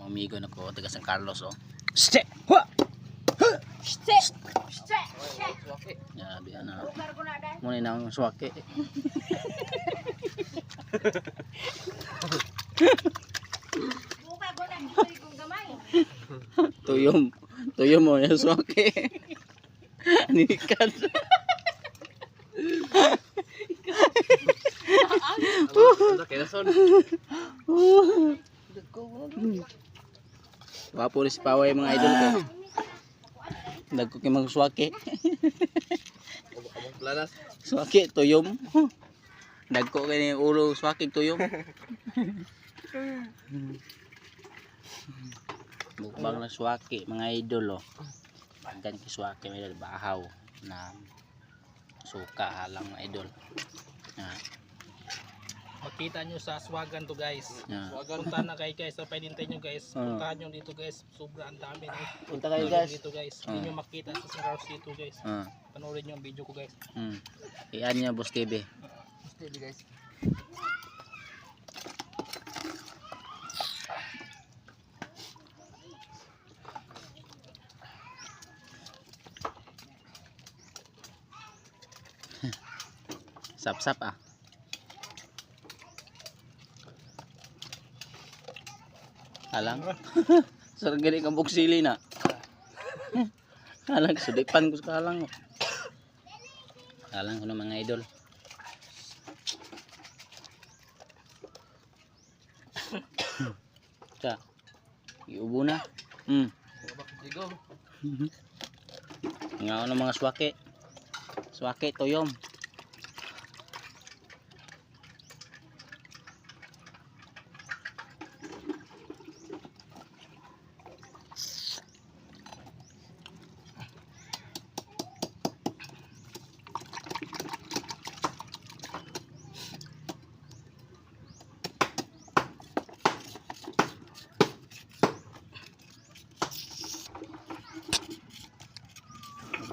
amigo na ko taga San Carlos oh. Ste. Ya bi ana. Mo ni nang suwake. Tuyom mo yung suwake. Nikan. Wapo rin si Paway mga idol ko. Dagko kay mga suwake. Suwake, tuyom. Dagko kay ulo suwake, tuyom. Mukbang na suwake mga idol oh. Pagkan ki suwake may bahaw na suka halang mga idol. Makita nyo sa Swagan to guys. Swagan. Punta na kayo guys. So painintay nyo guys. Puntahan nyo dito guys. Sobrang dami. Punta kayo guys. Dito guys. Hindi nyo makita sa San Carlos dito guys. Panoorin nyo ang video ko guys. Iyan nyo Boss TV. Boss TV guys. Sap-sap ah. Alang. Sarang gani kang buksili na. Alang sudipan ko sa alang. Alang ko na mga idol. Sa. Iubo na. Ngaon ng mga suwake. Suwake toyom.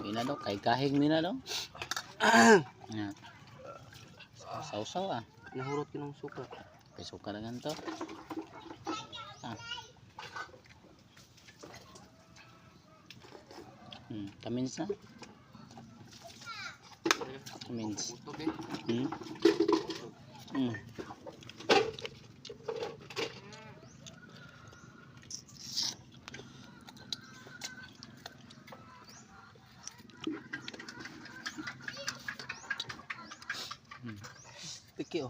Ina daw kay kahig nila daw. Ya. Sausaw ah. Nahurot ko ng suka. Kay suka na ganito. Kamins na. Kamins. Piki oh.